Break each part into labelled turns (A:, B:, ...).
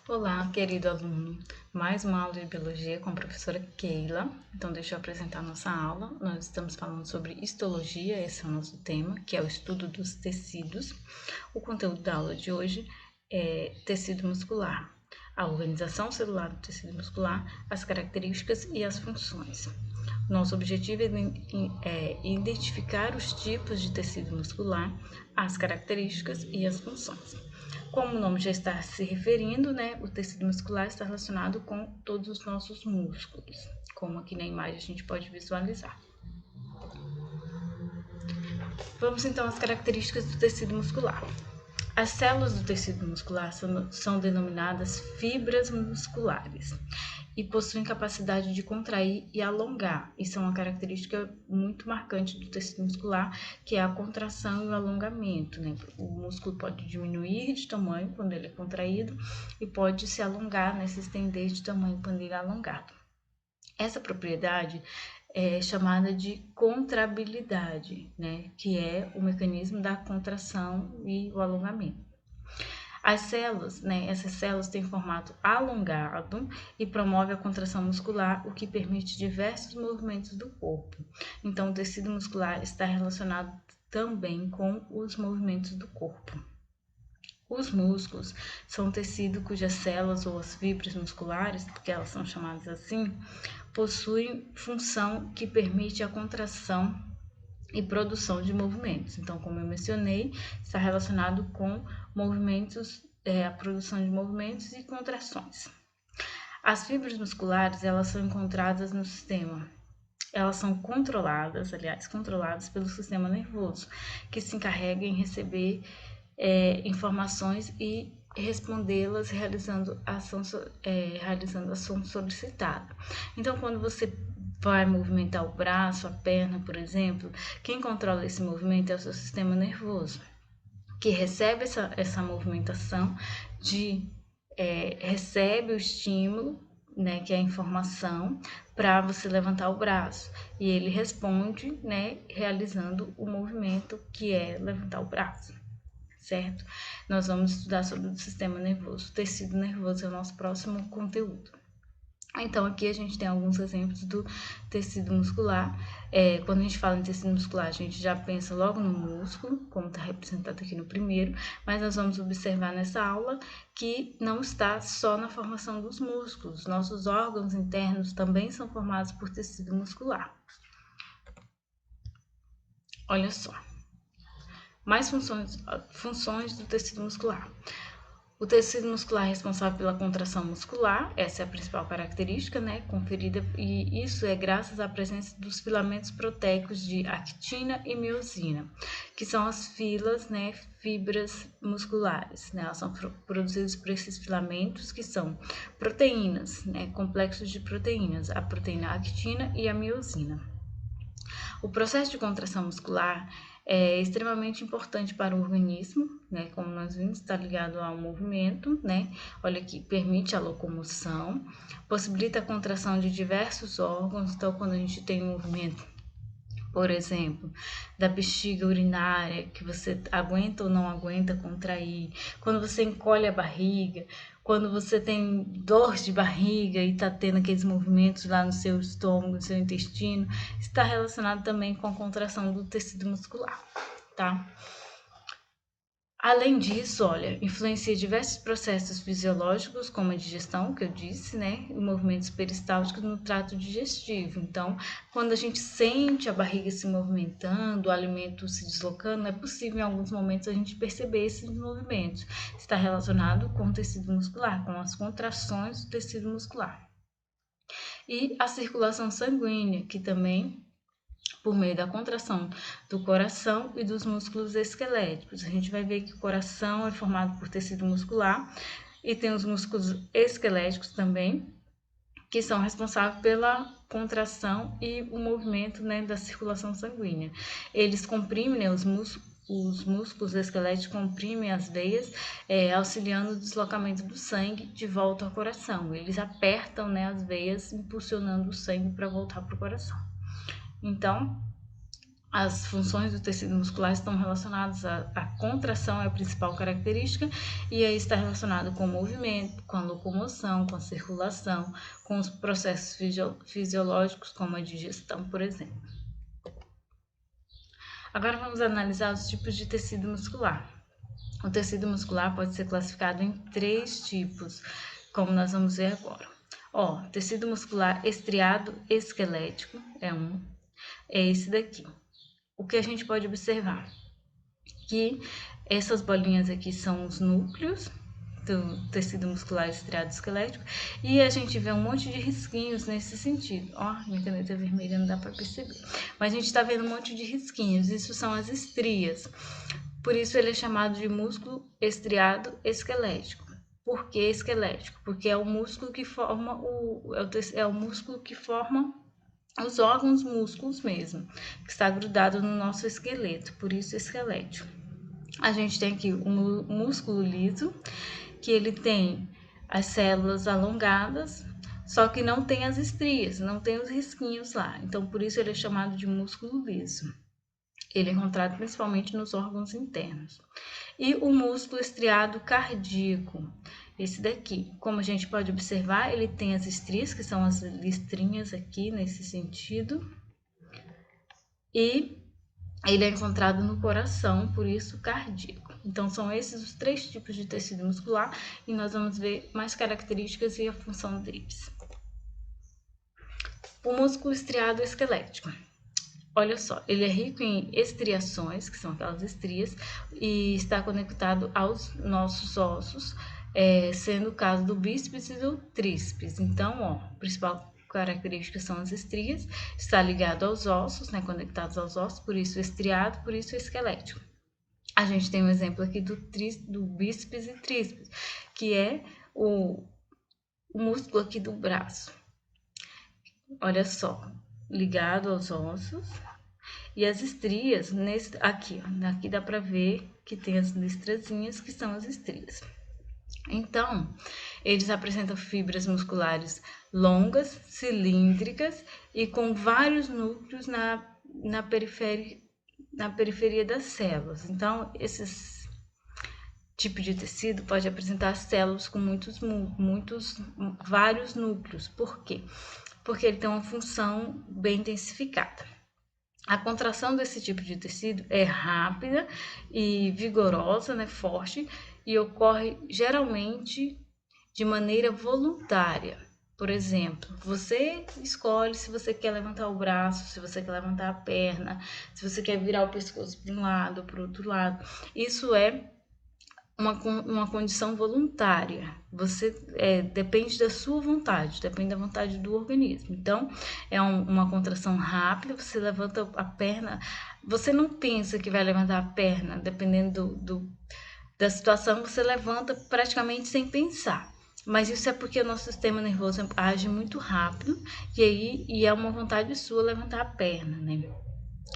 A: Olá, querido aluno. Mais uma aula de biologia com a professora Keila. Então, deixa eu apresentar a nossa aula. Nós estamos falando sobre histologia, esse é o nosso tema, que é o estudo dos tecidos. O conteúdo da aula de hoje é tecido muscular, a organização celular do tecido muscular, as características e as funções. Nosso objetivo é identificar os tipos de tecido muscular, as características e as funções. Como o nome já está se referindo, né, o tecido muscular está relacionado com todos os nossos músculos, como aqui na imagem a gente pode visualizar. Vamos então às características do tecido muscular. As células do tecido muscular são denominadas fibras musculares e possuem capacidade de contrair e alongar. Isso é uma característica muito marcante do tecido muscular, que é a contração e o alongamento, né? O músculo pode diminuir de tamanho quando ele é contraído e pode se alongar, né? Se estender de tamanho quando ele é alongado. Essa propriedade é chamada de contrabilidade, né? Que é o mecanismo da contração e o alongamento. As células, né, essas células têm formato alongado e promove a contração muscular, o que permite diversos movimentos do corpo. Então, o tecido muscular está relacionado também com os movimentos do corpo. Os músculos são um tecido cujas células ou as fibras musculares, porque elas são chamadas assim, possuem função que permite a contração e produção de movimentos. Então, como eu mencionei, está relacionado com movimentos, a produção de movimentos e contrações. As fibras musculares, elas são encontradas no sistema. Elas são controladas pelo sistema nervoso, que se encarrega em receber informações e respondê-las realizando a ação solicitada. Então, quando você vai movimentar o braço, a perna, por exemplo, quem controla esse movimento é o seu sistema nervoso, que recebe essa movimentação, recebe o estímulo, né, que é a informação, para você levantar o braço. E ele responde, né, realizando o movimento que é levantar o braço. Certo? Nós vamos estudar sobre o sistema nervoso. O tecido nervoso é o nosso próximo conteúdo. Então, aqui a gente tem alguns exemplos do tecido muscular. Quando a gente fala em tecido muscular, a gente já pensa logo no músculo, como está representado aqui no primeiro, mas nós vamos observar nessa aula que não está só na formação dos músculos. Nossos órgãos internos também são formados por tecido muscular. Olha só. Mais funções do tecido muscular. O tecido muscular é responsável pela contração muscular, essa é a principal característica, né, conferida, e isso é graças à presença dos filamentos proteicos de actina e miosina, que são as fibras musculares, né, elas são produzidas por esses filamentos que são proteínas, né, complexos de proteínas, a proteína actina e a miosina. O processo de contração muscular é extremamente importante para o organismo, né? Como nós vimos, está ligado ao movimento, né? Olha aqui, permite a locomoção, possibilita a contração de diversos órgãos. Então, quando a gente tem um movimento, por exemplo, da bexiga urinária, que você aguenta ou não aguenta contrair, quando você encolhe a barriga, quando você tem dor de barriga e está tendo aqueles movimentos lá no seu estômago, no seu intestino, está relacionado também com a contração do tecido muscular, tá? Além disso, olha, influencia diversos processos fisiológicos, como a digestão, que eu disse, né? E movimentos peristálticos no trato digestivo. Então, quando a gente sente a barriga se movimentando, o alimento se deslocando, é possível em alguns momentos a gente perceber esses movimentos. Está relacionado com o tecido muscular, com as contrações do tecido muscular. E a circulação sanguínea, que também por meio da contração do coração e dos músculos esqueléticos. A gente vai ver que o coração é formado por tecido muscular e tem os músculos esqueléticos também, que são responsáveis pela contração e o movimento, né, da circulação sanguínea. Eles comprimem, né, os músculos esqueléticos comprimem as veias, auxiliando o deslocamento do sangue de volta ao coração. Eles apertam, né, as veias, impulsionando o sangue para voltar para o coração. Então, As funções do tecido muscular estão relacionadas à contração, é a principal característica, e aí está relacionado com o movimento, com a locomoção, com a circulação, com os processos fisiológicos, como a digestão, por exemplo. Agora vamos analisar os tipos de tecido muscular. O tecido muscular pode ser classificado em 3 tipos, como nós vamos ver agora. Tecido muscular estriado esquelético é esse daqui. O que a gente pode observar? Que essas bolinhas aqui são os núcleos do tecido muscular estriado esquelético e a gente vê um monte de risquinhos nesse sentido. Minha caneta vermelha não dá para perceber, mas a gente está vendo um monte de risquinhos, isso são as estrias. Por isso ele é chamado de músculo estriado esquelético. Por que esquelético? Porque é o músculo que forma o músculo que forma os órgãos músculos mesmo, que está grudado no nosso esqueleto, por isso esquelético. A gente tem aqui o músculo liso, que ele tem as células alongadas, só que não tem as estrias, não tem os risquinhos lá, então por isso ele é chamado de músculo liso. Ele é encontrado principalmente nos órgãos internos. E o músculo estriado cardíaco, esse daqui, como a gente pode observar, ele tem as estrias, que são as listrinhas aqui nesse sentido, e ele é encontrado no coração, por isso cardíaco. Então são esses os 3 tipos de tecido muscular e nós vamos ver mais características e a função deles. O músculo estriado esquelético. Olha só, ele é rico em estriações, que são aquelas estrias, e está conectado aos nossos ossos, sendo o caso do bíceps e do tríceps. Então, a principal característica são as estrias, está ligado aos ossos, né, conectados aos ossos, por isso estriado, por isso esquelético. A gente tem um exemplo aqui do bíceps e tríceps, que é o músculo aqui do braço. Olha só, ligado aos ossos. E as estrias, aqui dá para ver que tem as listrazinhas que são as estrias. Então, eles apresentam fibras musculares longas, cilíndricas e com vários núcleos na periferia das células. Então, esses tipos de tecido pode apresentar células com vários núcleos. Por quê? Porque ele tem uma função bem intensificada. A contração desse tipo de tecido é rápida e vigorosa, né, forte, e ocorre geralmente de maneira voluntária. Por exemplo, você escolhe se você quer levantar o braço, se você quer levantar a perna, se você quer virar o pescoço para um lado ou para o outro lado. Isso é uma condição voluntária. Você depende da sua vontade, depende da vontade do organismo. Então, é uma contração rápida, você levanta a perna, você não pensa que vai levantar a perna, dependendo da situação, você levanta praticamente sem pensar. Mas isso é porque o nosso sistema nervoso age muito rápido e é uma vontade sua levantar a perna, né?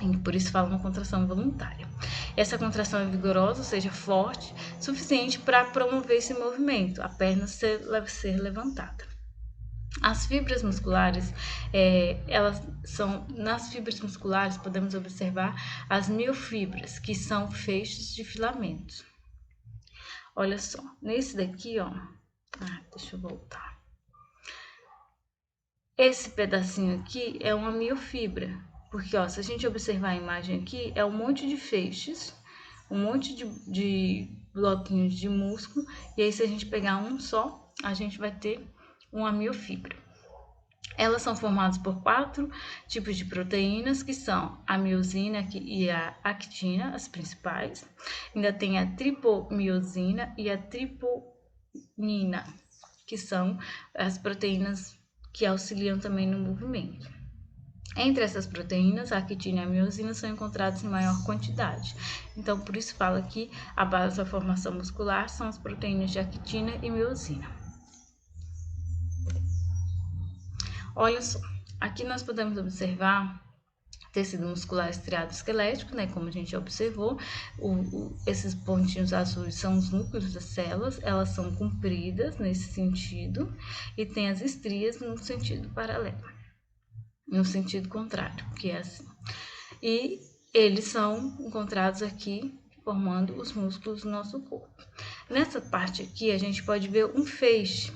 A: E por isso fala uma contração voluntária. Essa contração é vigorosa, ou seja, forte, suficiente para promover esse movimento, a perna ser levantada. As fibras musculares, nas fibras musculares podemos observar as miofibras, que são feixes de filamentos. Olha só, nesse daqui, deixa eu voltar. Esse pedacinho aqui é uma miofibra. Porque, se a gente observar a imagem aqui, é um monte de feixes, um monte de bloquinhos de músculo, e aí se a gente pegar um só, a gente vai ter uma miofibra. Elas são formadas por 4 tipos de proteínas, que são a miosina e a actina, as principais. Ainda tem a tripomiosina e a triponina, que são as proteínas que auxiliam também no movimento. Entre essas proteínas, a actina e a miosina são encontradas em maior quantidade. Então, por isso fala que a base da formação muscular são as proteínas de actina e miosina. Olha só, aqui nós podemos observar tecido muscular estriado esquelético, né? Como a gente observou, esses pontinhos azuis são os núcleos das células, elas são compridas nesse sentido e tem as estrias no sentido paralelo. No sentido contrário, que é assim. E eles são encontrados aqui formando os músculos do nosso corpo. Nessa parte aqui a gente pode ver um feixe,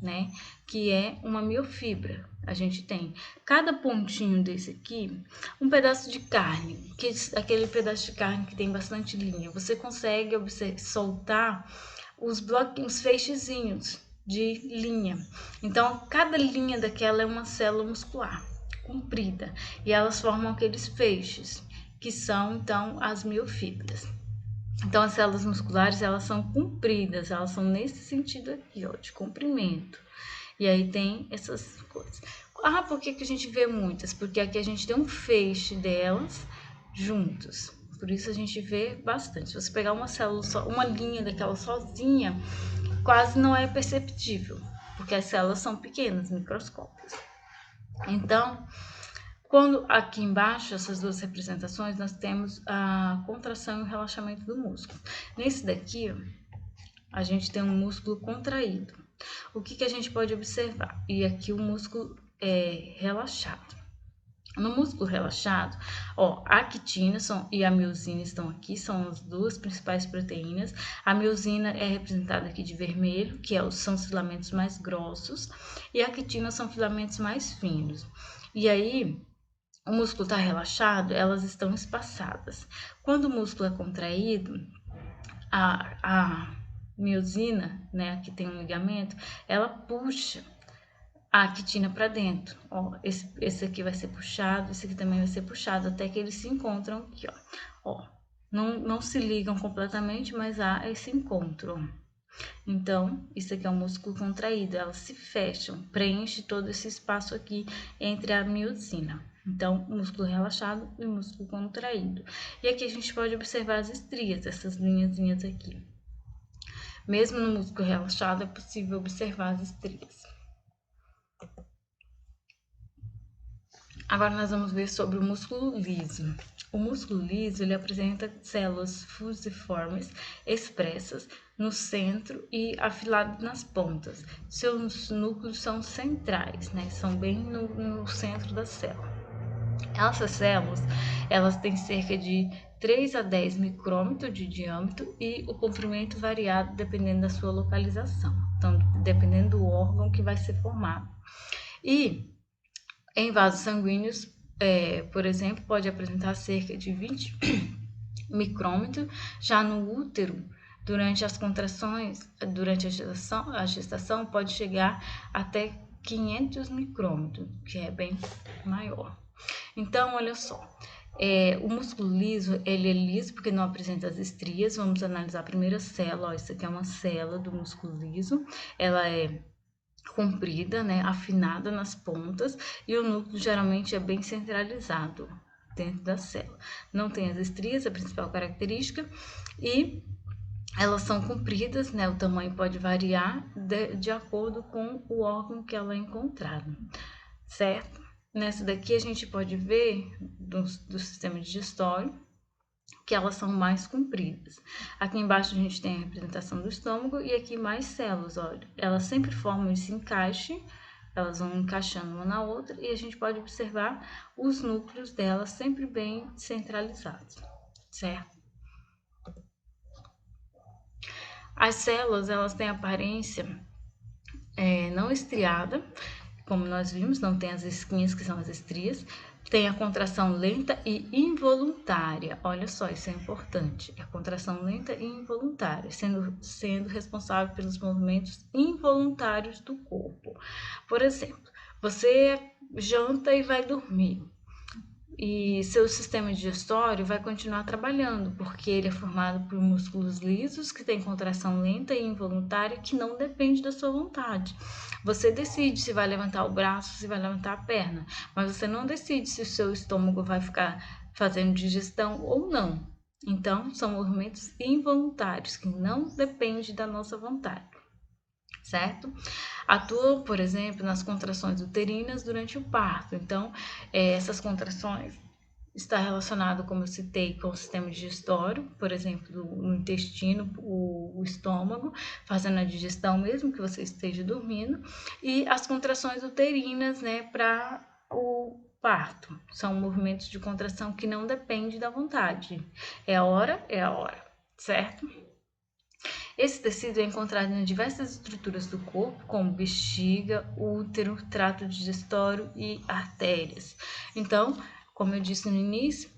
A: né, que é uma miofibra. A gente tem cada pontinho desse aqui, um pedaço de carne, que aquele pedaço de carne que tem bastante linha. Você consegue soltar os bloquinhos, feixezinhos de linha. Então, cada linha daquela é uma célula muscular comprida e elas formam aqueles feixes, que são então as miofibras. Então, as células musculares, elas são compridas, elas são nesse sentido aqui, ó, de comprimento. E aí tem essas coisas. Ah, por que a gente vê muitas? Porque aqui a gente tem um feixe delas juntos. Por isso a gente vê bastante. Se você pegar uma célula, uma linha daquela sozinha, quase não é perceptível, porque as células são pequenas, microscópicas. Então, quando aqui embaixo, essas duas representações, nós temos a contração e o relaxamento do músculo. Nesse daqui, ó, a gente tem um músculo contraído. O que a gente pode observar? E aqui o músculo é relaxado. No músculo relaxado, ó, a actina e a miosina estão aqui, são as duas principais proteínas. A miosina é representada aqui de vermelho, que são os filamentos mais grossos, e a actina são filamentos mais finos. E aí, o músculo está relaxado, elas estão espaçadas. Quando o músculo é contraído, a miosina, né, que tem um ligamento, ela puxa a actina para dentro. Ó, esse aqui vai ser puxado, esse aqui também vai ser puxado, até que eles se encontram aqui, ó. Não se ligam completamente, mas há esse encontro. Então, isso aqui é um músculo contraído, elas se fecham, preenche todo esse espaço aqui entre a miosina. Então, músculo relaxado e músculo contraído. E aqui a gente pode observar as estrias, essas linhazinhas aqui. Mesmo no músculo relaxado, é possível observar as estrias. Agora nós vamos ver sobre o músculo liso. O músculo liso, ele apresenta células fusiformes expressas no centro e afiladas nas pontas. Seus núcleos são centrais, né? São bem no centro da célula. Essas células, elas têm cerca de 3 a 10 micrômetros de diâmetro e o comprimento variado dependendo da sua localização. Então, dependendo do órgão que vai ser formado. E em vasos sanguíneos, por exemplo, pode apresentar cerca de 20 micrômetros. Já no útero, durante as contrações, durante a gestação pode chegar até 500 micrômetros, que é bem maior. Então, olha só, o músculo liso, ele é liso porque não apresenta as estrias. Vamos analisar a primeira célula. Ó, isso aqui é uma célula do músculo liso. Ela é comprida, né, afinada nas pontas, e o núcleo geralmente é bem centralizado dentro da célula. Não tem as estrias, a principal característica, e elas são compridas, né, o tamanho pode variar de acordo com o órgão que ela é encontrada, certo? Nessa daqui a gente pode ver do sistema digestório que elas são mais compridas. Aqui embaixo a gente tem a representação do estômago e aqui mais células, olha. Elas sempre formam esse encaixe, elas vão encaixando uma na outra e a gente pode observar os núcleos delas sempre bem centralizados, certo? As células, elas têm aparência não estriada, como nós vimos, não tem as esquinhas que são as estrias. Tem a contração lenta e involuntária. Olha só, isso é importante. É a contração lenta e involuntária, sendo responsável pelos movimentos involuntários do corpo. Por exemplo, você janta e vai dormir. E seu sistema digestório vai continuar trabalhando, porque ele é formado por músculos lisos, que tem contração lenta e involuntária, que não depende da sua vontade. Você decide se vai levantar o braço, se vai levantar a perna, mas você não decide se o seu estômago vai ficar fazendo digestão ou não. Então, são movimentos involuntários, que não dependem da nossa vontade, certo? Atua, por exemplo, nas contrações uterinas durante o parto. Então, essas contrações está relacionado, como eu citei, com o sistema digestório, por exemplo, no intestino, o estômago, fazendo a digestão mesmo que você esteja dormindo, e as contrações uterinas, né, para parto. São movimentos de contração que não dependem da vontade. É a hora, certo? Esse tecido é encontrado em diversas estruturas do corpo, como bexiga, útero, trato digestório e artérias. Então, como eu disse no início,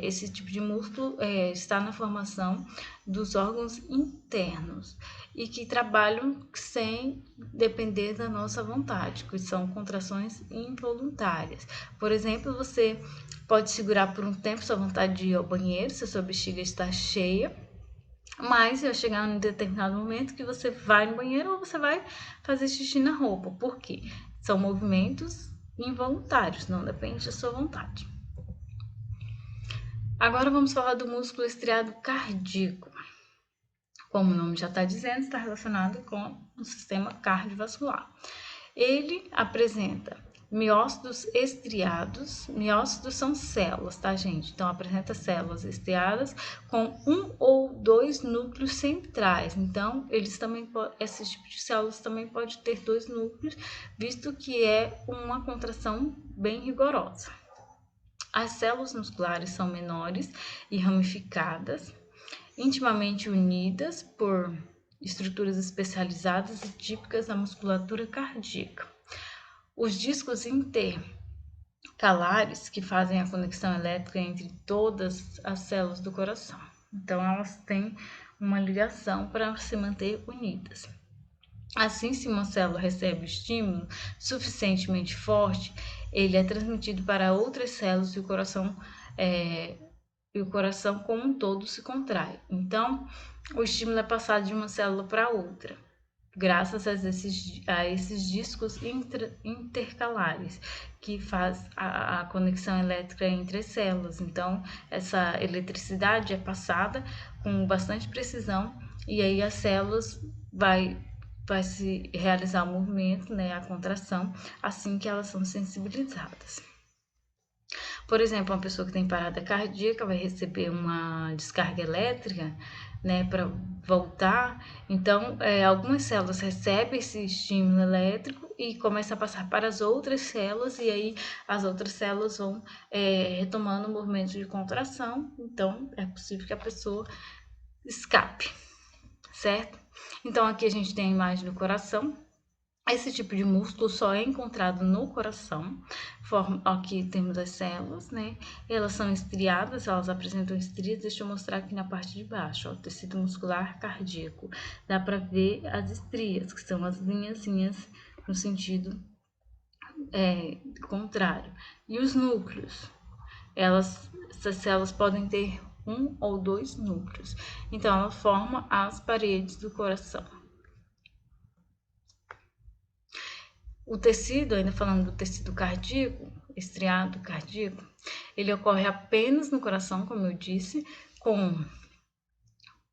A: esse tipo de músculo está na formação dos órgãos internos e que trabalham sem depender da nossa vontade, que são contrações involuntárias. Por exemplo, você pode segurar por um tempo sua vontade de ir ao banheiro se a sua bexiga está cheia, mas vai chegar em um determinado momento que você vai no banheiro ou você vai fazer xixi na roupa. Por quê? São movimentos involuntários, não depende da sua vontade. Agora vamos falar do músculo estriado cardíaco. Como o nome já está dizendo, está relacionado com o sistema cardiovascular. Ele apresenta miócitos estriados. Miócitos são células, tá, gente? Então, apresenta células estriadas com um ou dois núcleos centrais. Então, esse tipo de células também pode ter dois núcleos, visto que é uma contração bem rigorosa. As células musculares são menores e ramificadas, intimamente unidas por estruturas especializadas e típicas da musculatura cardíaca. Os discos intercalares que fazem a conexão elétrica entre todas as células do coração. Então, elas têm uma ligação para se manter unidas. Assim, se uma célula recebe estímulo suficientemente forte, ele é transmitido para outras células e o coração como um todo se contrai. Então, o estímulo é passado de uma célula para outra, graças a esses discos intercalares, que faz a conexão elétrica entre as células. Então, essa eletricidade é passada com bastante precisão e aí as células vai se realizar o movimento, né, a contração, assim que elas são sensibilizadas. Por exemplo, uma pessoa que tem parada cardíaca vai receber uma descarga elétrica, né, para voltar. Então, algumas células recebem esse estímulo elétrico e começam a passar para as outras células, e aí as outras células vão retomando o movimento de contração. Então, é possível que a pessoa escape, certo? Então, aqui a gente tem a imagem do coração. Esse tipo de músculo só é encontrado no coração. Aqui temos as células, né? Elas são estriadas, elas apresentam estrias. Deixa eu mostrar aqui na parte de baixo, ó, o tecido muscular cardíaco. Dá para ver as estrias, que são as linhazinhas no sentido contrário. E os núcleos? Essas células podem ter um ou dois núcleos. Então, ela forma as paredes do coração. O tecido, ainda falando do tecido cardíaco, estriado cardíaco, ele ocorre apenas no coração, como eu disse, com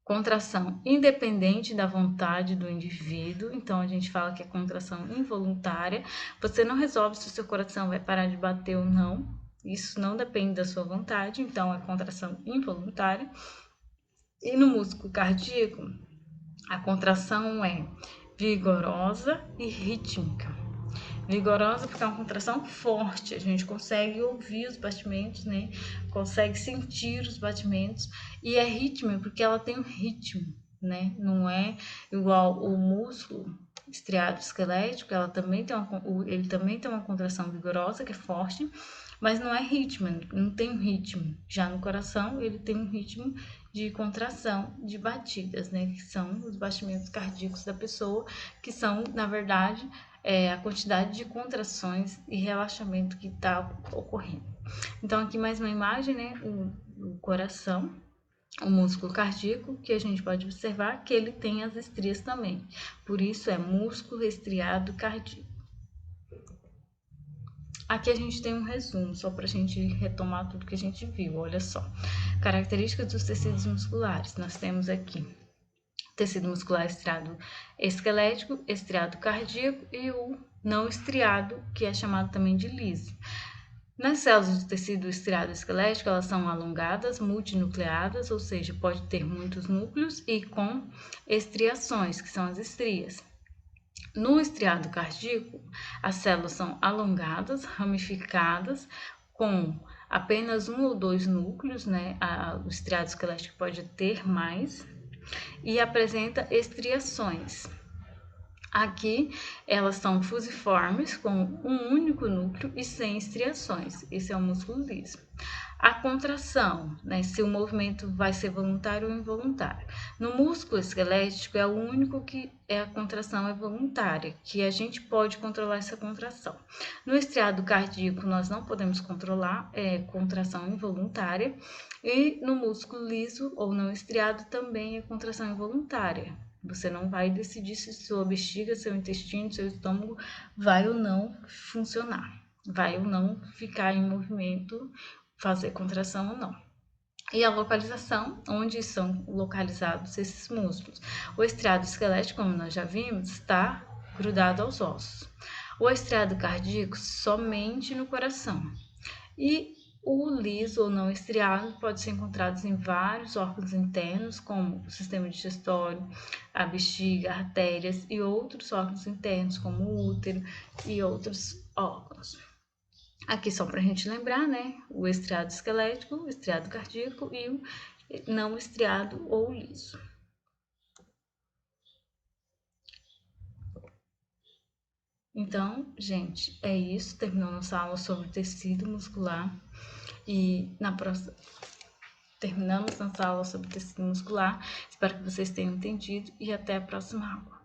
A: contração independente da vontade do indivíduo. Então, a gente fala que é contração involuntária. Você não resolve se o seu coração vai parar de bater ou não. Isso não depende da sua vontade, então é contração involuntária. E no músculo cardíaco, a contração é vigorosa e rítmica. Vigorosa porque é uma contração forte, a gente consegue ouvir os batimentos, né? Consegue sentir os batimentos, e é rítmica porque ela tem um ritmo, né? Não é igual o músculo estriado esquelético, ele também tem uma contração vigorosa, que é forte, mas não é ritmo, não tem um ritmo. Já no coração, ele tem um ritmo de contração de batidas, né? Que são os batimentos cardíacos da pessoa, que são, na verdade, a quantidade de contrações e relaxamento que está ocorrendo. Então, aqui mais uma imagem, né? O coração, o músculo cardíaco, que a gente pode observar que ele tem as estrias também. Por isso, é músculo estriado cardíaco. Aqui a gente tem um resumo, só para a gente retomar tudo que a gente viu. Olha só, características dos tecidos musculares. Nós temos aqui tecido muscular estriado esquelético, estriado cardíaco e o não estriado, que é chamado também de liso. Nas células do tecido estriado esquelético, elas são alongadas, multinucleadas, ou seja, pode ter muitos núcleos e com estriações, que são as estrias. No estriado cardíaco, as células são alongadas, ramificadas, com apenas um ou dois núcleos, né? O estriado esquelético pode ter mais, e apresenta estriações. Aqui, elas são fusiformes, com um único núcleo e sem estriações. Esse é o músculo liso. A contração, né, se o movimento vai ser voluntário ou involuntário. No músculo esquelético é o único que a contração é voluntária, que a gente pode controlar essa contração. No estriado cardíaco nós não podemos controlar, contração involuntária, e no músculo liso ou não estriado também é contração involuntária. Você não vai decidir se sua bexiga, seu intestino, seu estômago vai ou não funcionar, vai ou não ficar em movimento, fazer contração ou não. E a localização, onde são localizados esses músculos. O estriado esquelético, como nós já vimos, está grudado aos ossos. O estriado cardíaco, somente no coração. E o liso ou não estriado pode ser encontrado em vários órgãos internos, como o sistema digestório, a bexiga, artérias e outros órgãos internos, como o útero e outros órgãos. Aqui só para a gente lembrar, né? O estriado esquelético, o estriado cardíaco e o não estriado ou liso. Então, gente, é isso. Terminou nossa aula sobre tecido muscular. E na próxima, terminamos nossa aula sobre tecido muscular. Espero que vocês tenham entendido e até a próxima aula.